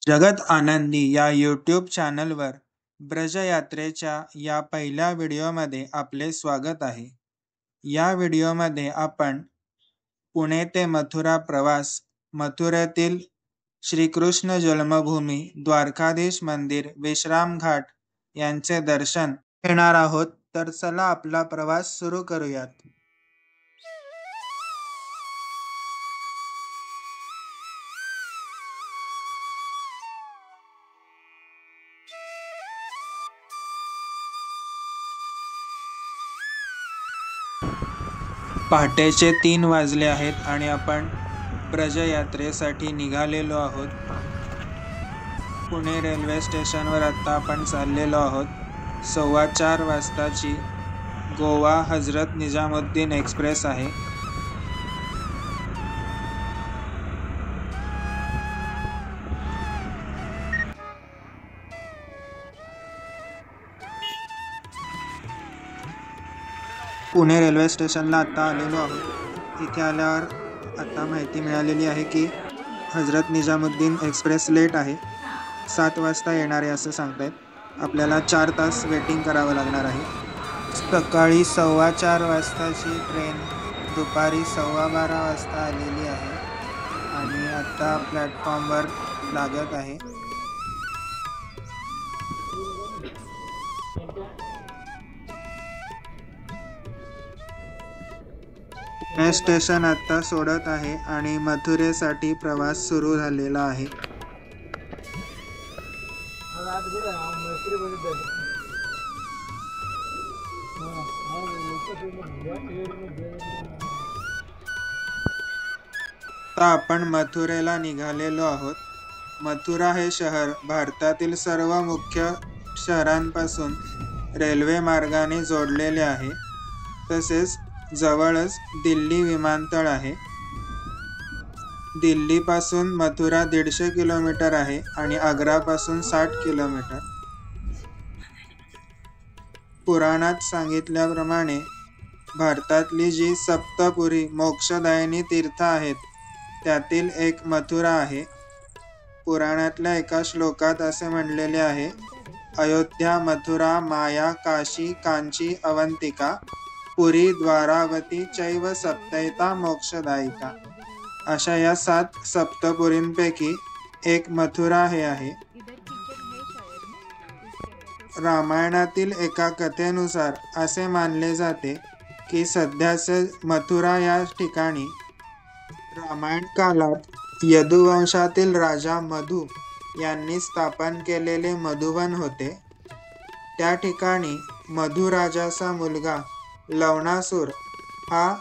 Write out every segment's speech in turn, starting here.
जगत आनंदी या यूट्यूब चॅनलवर ब्रजयात्रेच्या या पहिल्या व्हिडिओमध्ये आपले स्वागत आहे. या व्हिडिओमध्ये आपण पुणे ते मथुरा प्रवास, मथुरेतील श्रीकृष्ण जन्मभूमी, द्वारकाधीश मंदिर, विश्राम घाट यांचे दर्शन घेणार आहोत. तर चला आपला प्रवास सुरू करूयात. पहाटेचे 3 वाजले आहेत आणि आपण ब्रजयात्रेसाठी निघालेलो आहोत. पुणे रेल्वे स्टेशनवर आता आपण चाललेलो आहोत. 4:15 वाजताची गोवा हजरत निजामुद्दीन एक्सप्रेस आहे. पुणे रेल्वे स्टेशनला आता आलेलो आहोत. इथे आल्यावर आता माहिती मिळालेली आहे की हजरत निजामुद्दीन एक्सप्रेस लेट आहे. 7 वाजता येणार आहे असं सांगतायत. आपल्याला 4 तास वेटिंग करावं लागणार आहे. सकाळी 4:15 वाजताची ट्रेन दुपारी 12:15 वाजता आलेली आहे आणि आता प्लॅटफॉर्मवर लागत आहे. पुणे स्टेशन आता सोडत आहे आणि मथुरेसाठी प्रवास सुरू झालेला आहे. आता आपण मथुरेला निघालेलो आहोत. मथुरा हे शहर भारतातील सर्व मुख्य शहरांपासून रेल्वे मार्गाने जोडलेले आहे. तसेच जवळच दिल्ली विमानतळ आहे. दिल्लीपासून मथुरा 150 किलोमीटर आहे आणि आग्रापासून 60 किलोमीटर. पुराणात सांगितल्याप्रमाणे भारतातली जी सप्तपुरी मोक्षदायिनी तीर्थ आहेत त्यातील एक मथुरा आहे. पुराणातल्या एका श्लोकात असे म्हणलेले आहे, अयोध्या, मथुरा, माया, काशी, कांची, अवंतिका, पुरी, द्वारावती चैव सप्तैता मोक्षदायिका. अशा या 7 सप्तपुरींपैकी एक मथुरा हे आहे. रामायणातील एका कथेनुसार असे मानले जाते की सध्याचे मथुरा या ठिकाणी रामायण काळात यदुवंशातील राजा मधु यांनी स्थापन केलेले मधुवन होते. त्या ठिकाणी मधु राजाचा मुलगा लवणासूर हा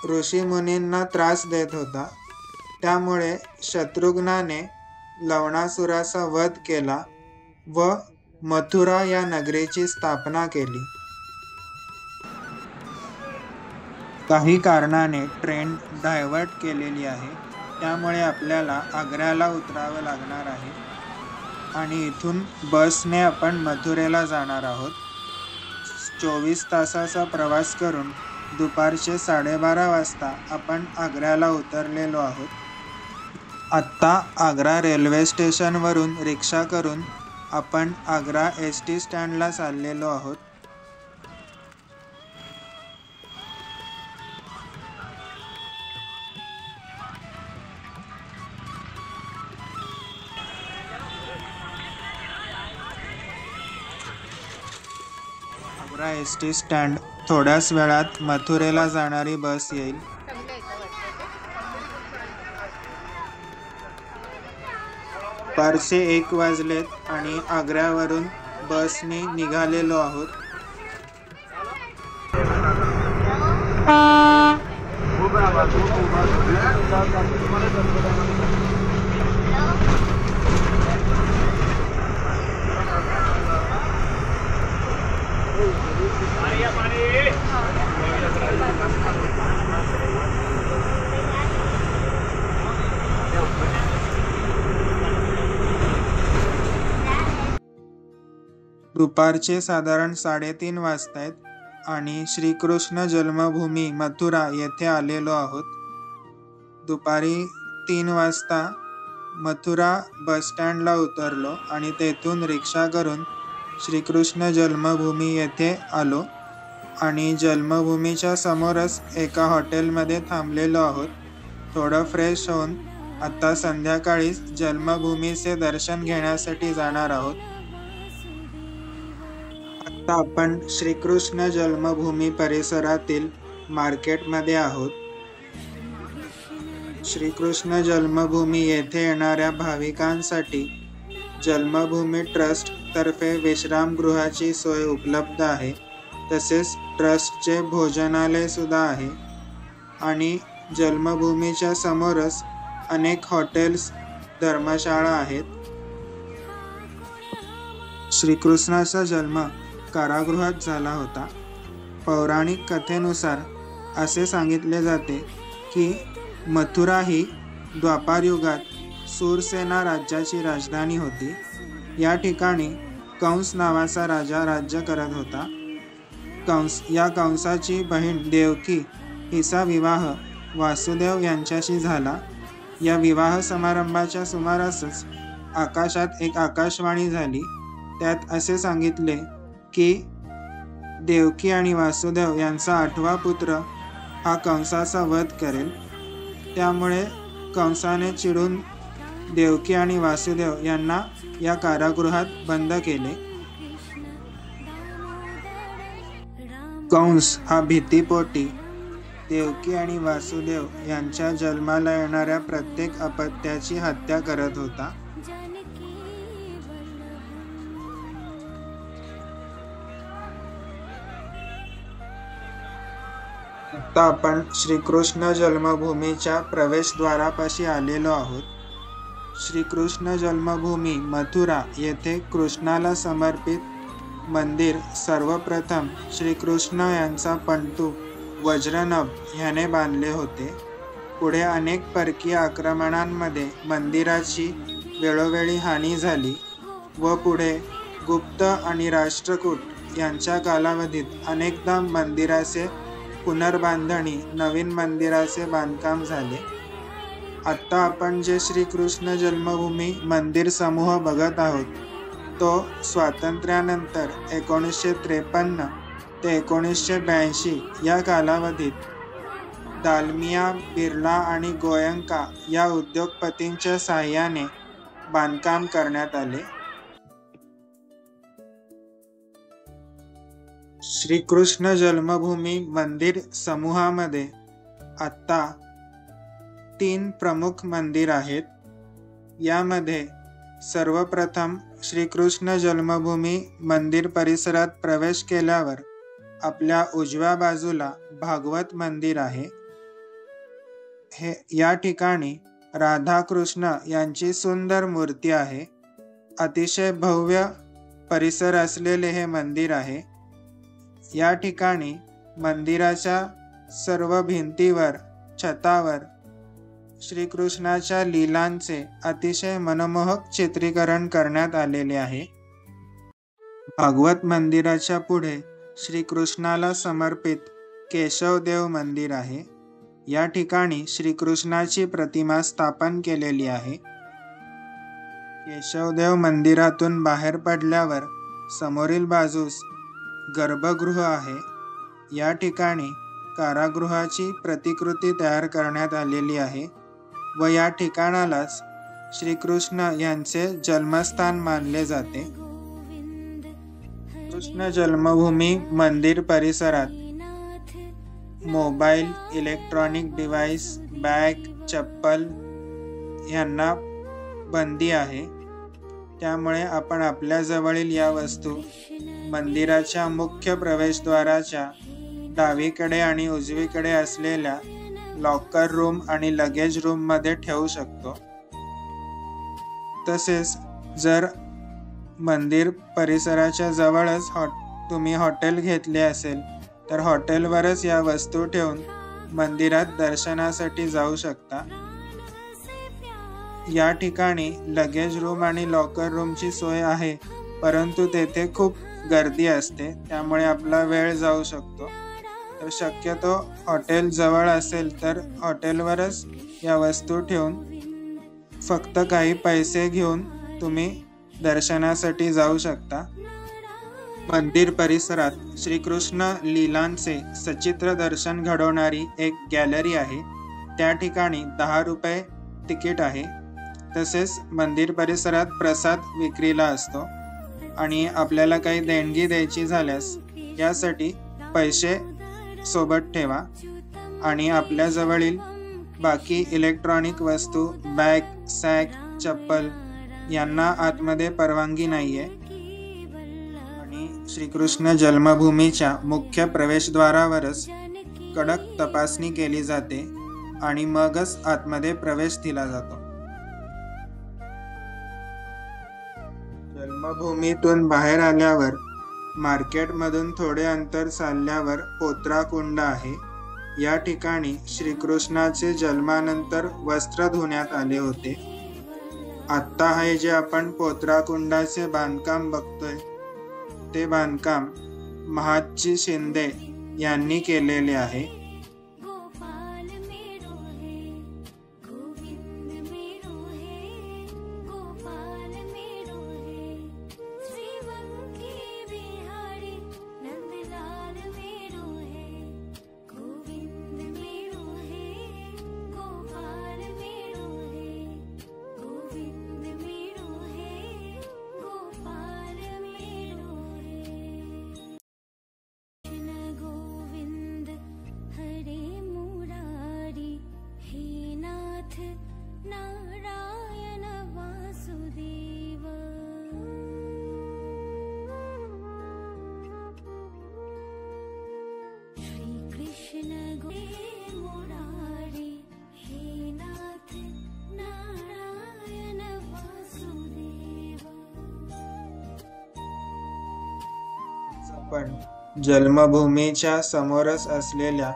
ऋषीमुनींना त्रास देत होता. त्यामुळे शत्रुघ्नाने लवणासुराचा वध केला व मथुरा या नगरीची स्थापना केली. काही कारणाने ट्रेन डायव्हर्ट केलेली आहे. त्यामुळे आपल्याला आग्र्याला उतरावं लागणार आहे आणि इथून बसने आपण मथुरेला जाणार आहोत. 24 तासाचा प्रवास करून दुपारचे 12:30 वाजता आपण आग्र्याला उतरलेलो आहोत. आत्ता आग्रा रेल्वे स्टेशनवरून रिक्षा करून आपण आग्रा ST स्टँडला चाललेलो आहोत. आग्रा ST स्टँड थोड्याच वेळात मथुरेला जाणारी बस येईल. दुपारचे 1 वाजलेत आणि आग्र्यावरून बसने निघालेलो आहोत. दुपारचे साधारण 3:30 वाजतायत आणि श्रीकृष्ण जन्मभूमी मथुरा येथे आलेलो आहोत. दुपारी 3 वाजता मथुरा बस स्टँडला उतरलो आणि तेथून रिक्षा करून श्रीकृष्ण जन्मभूमी येथे आलो आणि जन्मभूमीच्या समोरच एका हॉटेलमध्ये थांबलेलो आहोत. थोडं फ्रेश होऊन आता संध्याकाळीच जन्मभूमीचे दर्शन घेण्यासाठी जाणार आहोत. आता आपण श्रीकृष्ण जन्मभूमी परिसरातील मार्केटमध्ये आहोत. श्रीकृष्ण जन्मभूमी येथे येणाऱ्या भाविकांसाठी जन्मभूमी ट्रस्ट तर्फे विश्रामगृहाची सोय उपलब्ध आहे. तसेच ट्रस्टचे भोजनालय सुद्धा आहे आणि जन्मभूमीच्या समोरच अनेक हॉटेल्स, धर्मशाळा आहेत. श्रीकृष्णाचा जन्म कारागृहात झाला होता. पौराणिक कथेनुसार असे सांगितले जाते की मथुरा ही द्वापार युगात सूरसेना राज्याची राजधानी होती. या ठिकाणी कंस नावाचा राजा राज्य करत होता. कंसाची बहीण देवकी हिचा विवाह वासुदेव यांच्याशी झाला. या विवाह समारंभाच्या सुमारासच आकाशात एक आकाशवाणी झाली. त्यात असे सांगितले की देवकी आणि वासुदेव यांचा 8वा पुत्र हा कंसाचा वध करेल. त्यामुळे कंसाने चिडून देवकी आणि वासुदेव यांना या कारागृहात बंद केले. कंस हा भीतीपोटी देवकी आणि वासुदेव यांच्या जन्माला येणाऱ्या प्रत्येक अपत्याची हत्या करत होता. आता आपण श्रीकृष्ण जन्मभूमीच्या प्रवेशद्वारापाशी आलेलो आहोत. श्रीकृष्ण जन्मभूमी मथुरा येथे कृष्णाला समर्पित मंदिर सर्वप्रथम श्रीकृष्ण यांचा पंतू वज्रनभ ह्याने बांधले होते. पुढे अनेक परकीय आक्रमणांमध्ये मंदिराची वेळोवेळी हानी झाली व पुढे गुप्त आणि राष्ट्रकूट यांच्या कालावधीत अनेकदा मंदिराचे पुनर्बांधणी, नवीन मंदिराचे बांधकाम झाले. आत्ता आपण जे श्रीकृष्ण जन्मभूमी मंदिर समूह बघत आहोत तो स्वातंत्र्यानंतर 1953 ते 1982 या कालावधीत दालमिया, बिर्ला आणि गोयंका या उद्योगपतींच्या साहाय्याने बांधकाम करण्यात आले. श्रीकृष्ण जन्मभूमी मंदिर समूहामध्ये आत्ता 3 प्रमुख मंदिर आहेत. यामध्ये सर्वप्रथम श्रीकृष्ण जन्मभूमी मंदिर परिसरात प्रवेश केल्यावर आपल्या उजव्या बाजूला भागवत मंदिर आहे. या ठिकाणी राधाकृष्ण यांची सुंदर मूर्ती आहे. अतिशय भव्य परिसर असलेले हे मंदिर आहे. या ठिकाणी मंदिराच्या सर्व भिंतीवर, छतावर श्रीकृष्णाच्या लीलांचे अतिशय मनमोहक चित्रीकरण करण्यात आलेले आहे. भागवत मंदिराच्या पुढे श्रीकृष्णाला समर्पित केशवदेव मंदिर आहे. या ठिकाणी श्रीकृष्णाची प्रतिमा स्थापन केलेली आहे. केशवदेव मंदिरातून बाहेर पडल्यावर समोरील बाजूस गर्भगृह आहे. या ठिकाणी कारागृहाची प्रतिकृती तयार करण्यात आलेली आहे व या ठिकाणालाच श्रीकृष्ण यांचे जन्मस्थान मानले जाते. कृष्ण जन्मभूमी मंदिर परिसरात मोबाईल, इलेक्ट्रॉनिक डिव्हाइस, बॅग, चप्पल यांना बंदी आहे. त्यामुळे आपण आपल्या जवळील या वस्तू मंदिराच्या मुख्य प्रवेशद्वाराच्या डावीकडे आणि उजवीकडे असलेल्या लॉकर रूम आणि लगेज रूम मध्ये ठेवू शकतो. तसेच जर मंदिर परिसराच्या जवळच तुम्ही हॉटेल घेतले असेल तर हॉटेलवरच या वस्तू ठेवून मंदिरात दर्शनासाठी जाऊ शकता. या ठिकाणी लगेज रूम आणि लॉकर रूमची सोय आहे, परंतु तेथे खूप गर्दी असते, त्यामुळे आपला वेळ जाऊ शकतो. तर शक्यतो हॉटेल जवळ असेल तर हॉटेलवरच या वस्तू ठेवून फक्त काही पैसे घेऊन तुम्ही दर्शनासाठी जाऊ शकता. मंदिर परिसरात श्रीकृष्ण लीलांचे सचित्र दर्शन घडवणारी एक गॅलरी आहे. त्या ठिकाणी 10 रुपये तिकीट आहे. तसेच मंदिर परिसरात प्रसाद विक्रीला असतो आणि आपल्याला काही देणगी द्यायची झाल्यास यासाठी पैसे सोबत ठेवा. आणि आपल्या जवळील बाकी इलेक्ट्रॉनिक वस्तू, बॅग, सॅक, चप्पल यांना आतमध्ये परवानगी नाहीये. आणि श्रीकृष्ण जन्मभूमीच्या मुख्य प्रवेशद्वारावरच कडक तपासणी केली जाते आणि मगच आतमध्ये प्रवेश दिला जातो. जन्मभूमीतून बाहेर आल्यावर मार्केटमधून थोडे अंतर चालल्यावर पोत्रा कुंड आहे. या ठिकाणी श्रीकृष्णाचे जन्मानंतर वस्त्र धुण्यात आले होते. आत्ता हे जे आपण पोत्रा कुंडाचे बांधकाम बघतोय ते बांधकाम महादजी शिंदे यांनी केलेले आहे. आपण जन्मभूमीच्या समोरच असलेल्या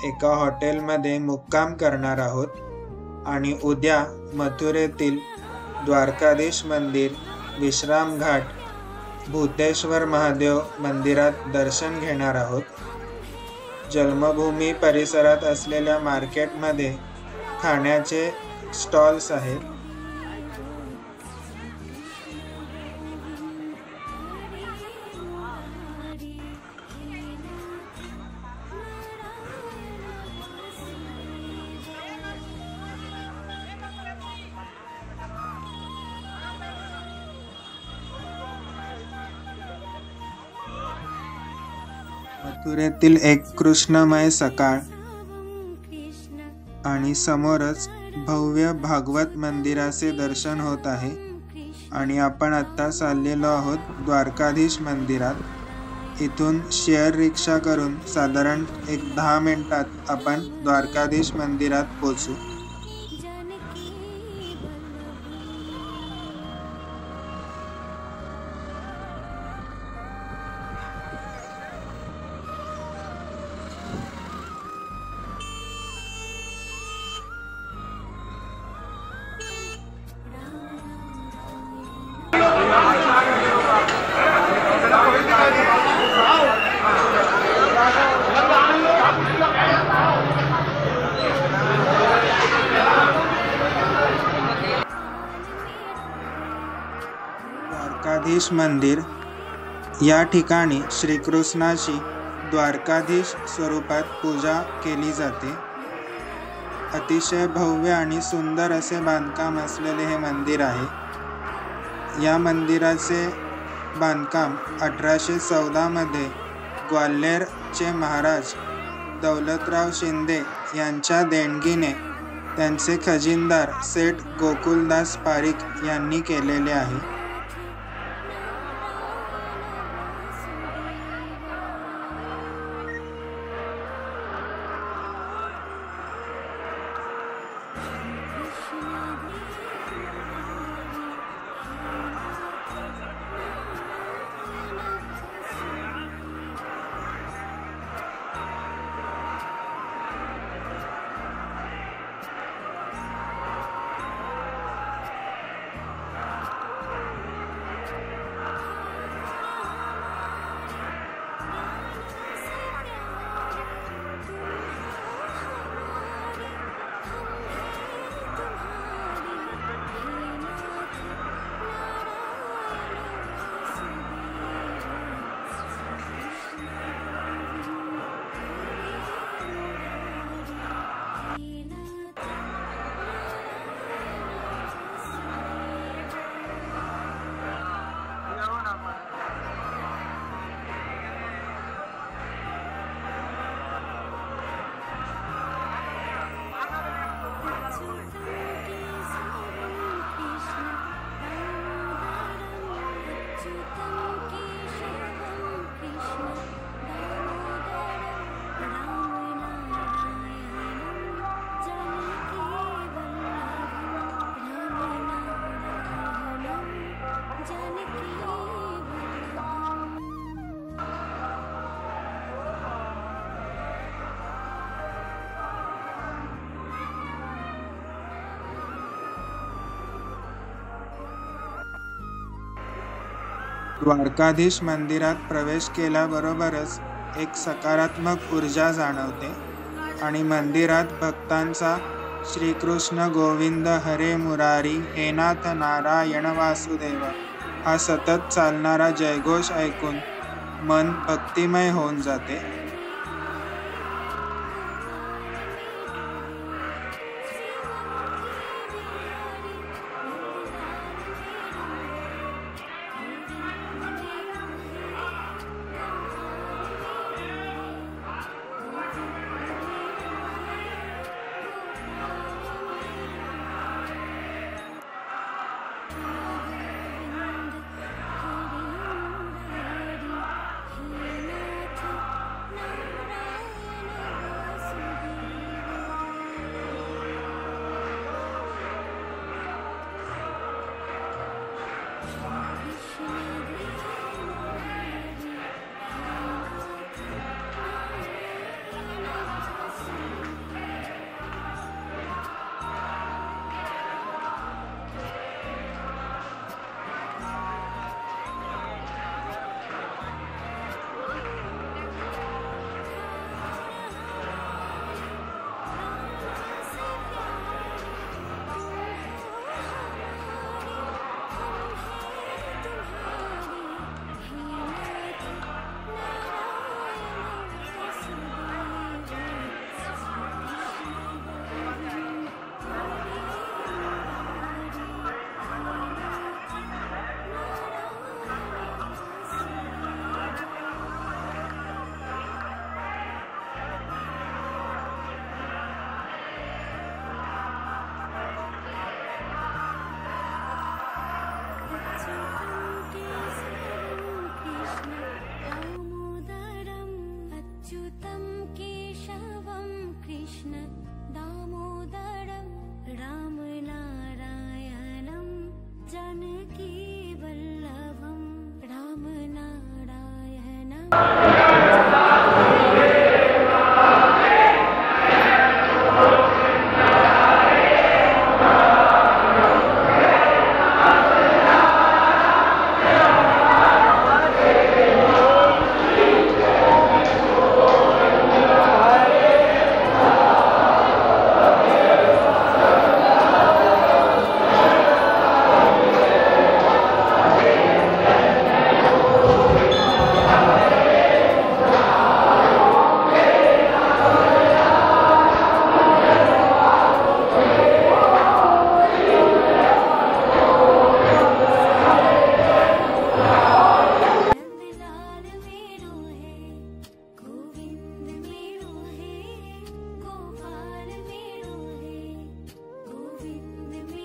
एका हॉटेलमध्ये मुक्काम करणार आहोत आणि उद्या मथुरेतील द्वारकाधीश मंदिर, विश्रामघाट, भूतेश्वर महादेव मंदिरात दर्शन घेणार आहोत. जन्मभूमी परिसरात असलेल्या मार्केटमध्ये खाण्याचे स्टॉल्स आहेत. मथुरेतील एक कृष्णमय सकाळ आणि समोरच भव्य भागवत मंदिराचे दर्शन होत आहे. आणि आपण आत्ता चाललेलो आहोत द्वारकाधीश मंदिरात. इथून शेअर रिक्षा करून साधारण 10 मिनिटात आपण द्वारकाधीश मंदिरात पोहोचू. द्वारकाधीश मंदिर या ठिकाणी श्रीकृष्णाची द्वारकाधीश स्वरूपात पूजा केली जाते. अतिशय भव्य आणि सुंदर असे बांधकाम असलेले हे मंदिर आहे. या मंदिराचे बांधकाम 1814 मध्ये ग्वाल्हेरचे महाराज दौलतराव शिंदे यांच्या देणगीने त्यांचे खजिनदार सेठ गोकुलदास पारीख यांनी केलेले आहे. द्वारकाधीश मंदिरात प्रवेश केल्याबरोबरच एक सकारात्मक ऊर्जा जाणवते आणि मंदिरात भक्तांचा श्रीकृष्ण गोविंद हरे मुरारी हे नाथ नारायण वासुदेव हा सतत चालणारा जयघोष ऐकून मन भक्तिमय होऊन जाते.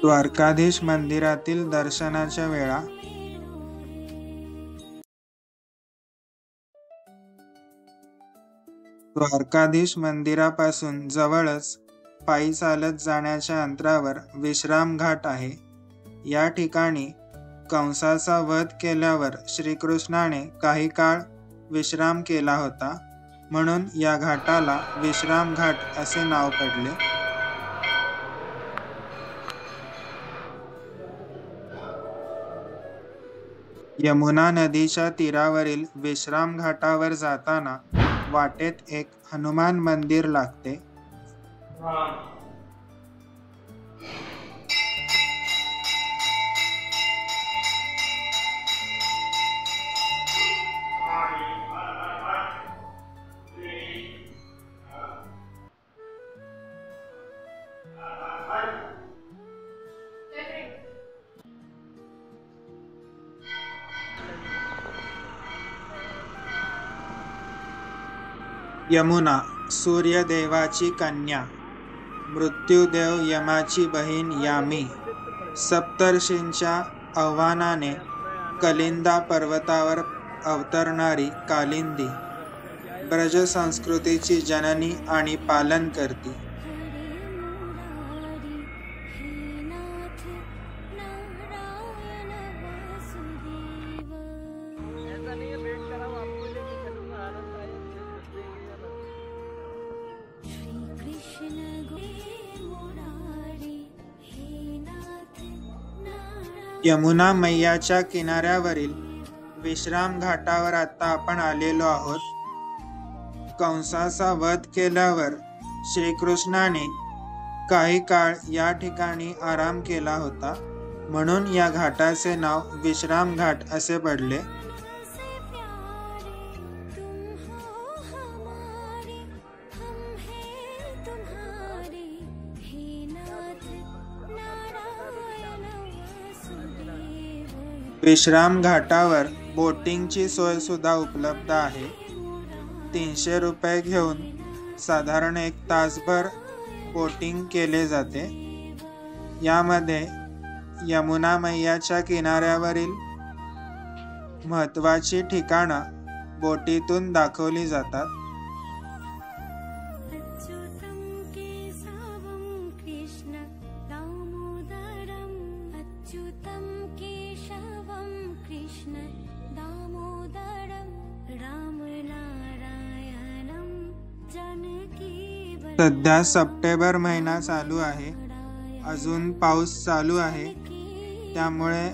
द्वारकाधीश मंदिरातील दर्शनाच्या वेळा. द्वारकाधीश मंदिरापासून जवळच पायी चालत जाण्याच्या अंतरावर विश्राम घाट आहे. या ठिकाणी कंसाचा वध केल्यावर श्रीकृष्णाने काही काळ विश्राम केला होता, म्हणून या घाटाला विश्राम घाट असे नाव पडले. यमुना नदीच्या तीरावरील विश्राम घाटावर जाताना वाटेत एक हनुमान मंदिर लागते. यमुना सूर्यदेवाची कन्या, मृत्यूदेव यमाची बहीण यामी, सप्तर्षींच्या आव्हानाने कलिंदा पर्वतावर अवतरणारी कालिंदी, ब्रज संस्कृतीची जननी आणि पालन करती. यमुना मैयाच्या किनाऱ्यावरील विश्राम घाटावर आता आपण आलेलो आहोत. कंसाचा वध केल्यावर श्रीकृष्णाने काही काळ या ठिकाणी आराम केला होता, म्हणून या घाटाचे नाव विश्राम घाट असे पडले. विश्राम घाटावर बोटिंगची सोय सुद्धा उपलब्ध आहे. 300 रुपये घेऊन साधारण 1 तासभर बोटिंग केले जाते. यामध्ये यमुना मैयाच्या किनाऱ्यावरील महत्त्वाची ठिकाणं बोटीतून दाखवली जातात. सध्या सप्टेंबर महिना चालू आहे, अजून पाऊस चालू आहे, त्यामुळे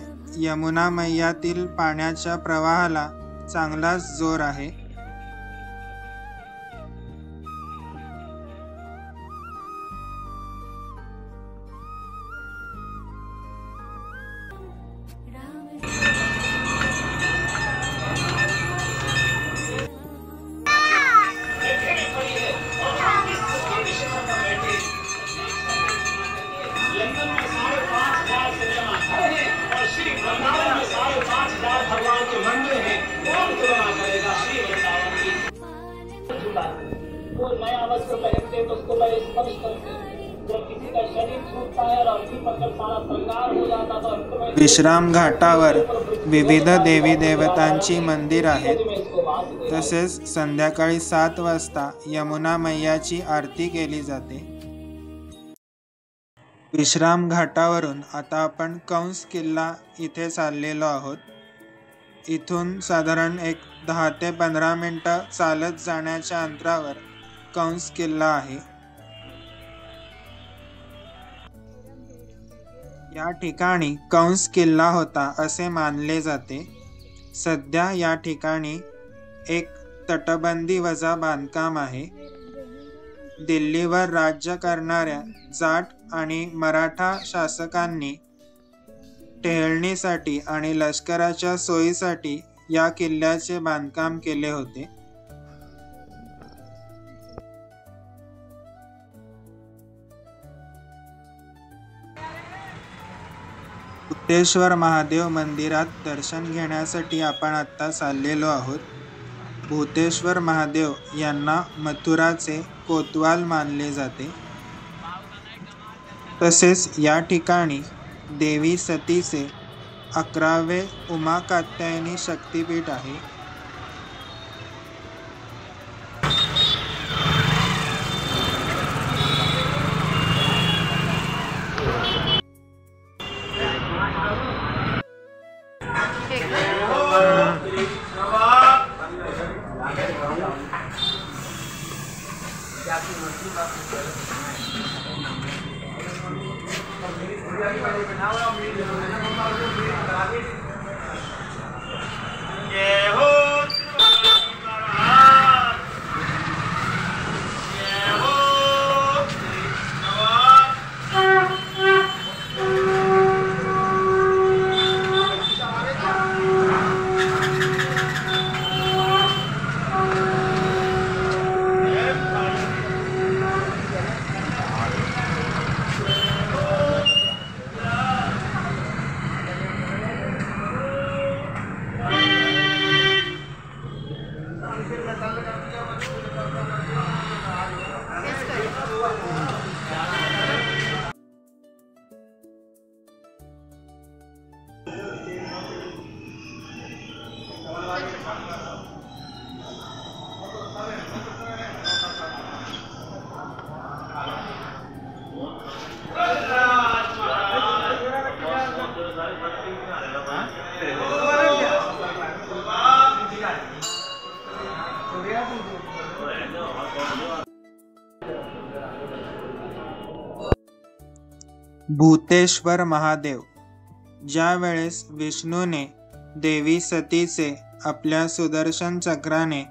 यमुना मैयातील पाण्याच्या प्रवाहाला चांगलाच जोर आहे. विश्राम घाटावर विविध देवी देवतांची मंदिर आहेत. तसेच संध्याकाळी 7 वाजता यमुना मैयाची आरती केली जाते. विश्राम घाटावरून आता आपण कंस किल्ला इथे चाललेलो आहोत. इथून साधारण 10 ते 15 मिनिटं चालत जाण्याच्या अंतरावर कंस किल्ला आहे. या ठिकाणी कंस किल्ला होता असे मानले जाते. सध्या या ठिकाणी एक तटबंदी वजा बांधकाम आहे. दिल्लीवर राज्य करणाऱ्या जाट आणि मराठा शासकांनी टेहळणीसाठी आणि लष्कराच्या सोयीसाठी या किल्ल्याचे बांधकाम केले होते. भूतेश्वर महादेव मंदिरात दर्शन घेण्यासाठी आपण आता चाललेलो आहोत. भूतेश्वर महादेव यांना मथुराचे कोतवाल मानले जाते. तसेच या ठिकाणी देवी सतीचे 11वे उमा कात्यायनी शक्तिपीठ आहे. भूतेश्वर महादेव ज्या वेळेस विष्णूने देवी सतीचे आपल्या सुदर्शन चक्राने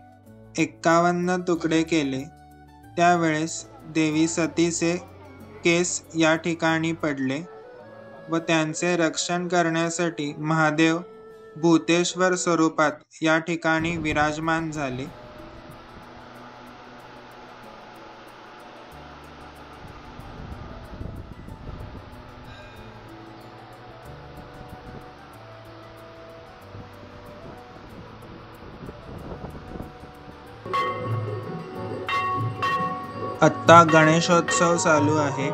51 तुकडे केले। त्यावेळेस देवी सतीचे केस या ठिकाणी पडले व त्यांचे रक्षण करण्यासाठी महादेव भूतेश्वर स्वरूपात या ठिकाणी विराजमान झाले। आत्ता गणेशोत्सव चालू आहे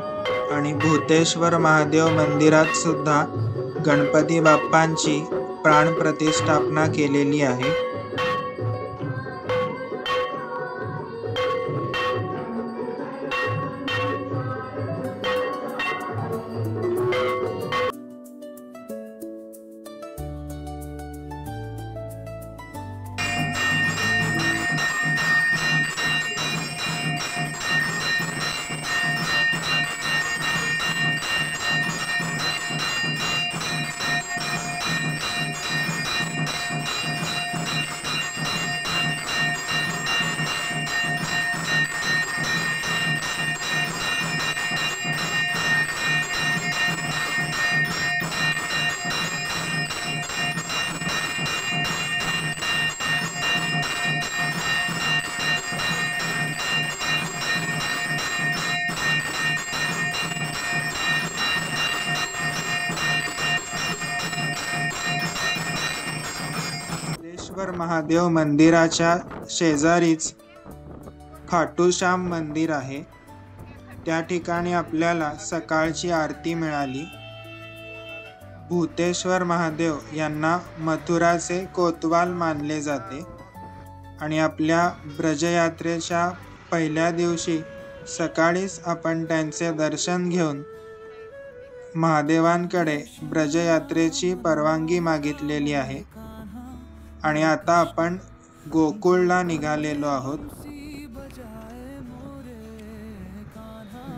आणि भूतेश्वर महादेव मंदिरात सुद्धा गणपती बाप्पांची प्राणप्रतिष्ठापना केलेली आहे। भूतेश्वर महादेव मंदिराच्या शेजारीच खाटूश्याम मंदिर आहे। त्या ठिकाणी आपल्याला सकाळची आरती मिळाली। भूतेश्वर महादेव यांना मथुराचे कोतवाल मानले जाते आणि आपल्या ब्रजयात्रेच्या पहिल्या दिवशी सकाळीच आपण त्यांचे दर्शन घेऊन महादेवांकडे ब्रजयात्रेची परवानगी मागितलेली आहे आणि आता आपण गोकुळला निघालेलो आहोत।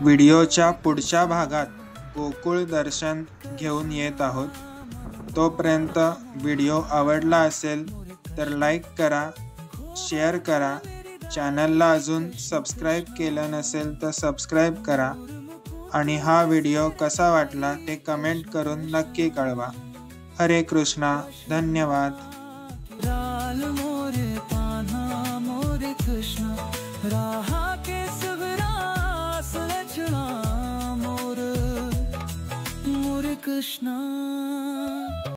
व्हिडिओच्या पुढच्या भागात गोकुळ दर्शन घेऊन येत आहोत। तोपर्यंत व्हिडिओ आवडला असेल तर लाईक करा, शेअर करा, चॅनलला अजून सबस्क्राईब केलं नसेल तर सबस्क्राईब करा आणि हा व्हिडिओ कसा वाटला ते कमेंट करून नक्की कळवा। हरे कृष्णा, धन्यवाद। मोरे पान्हा मोरे कृष्ण राहा के सबरास लचना मोरे कृष्ण।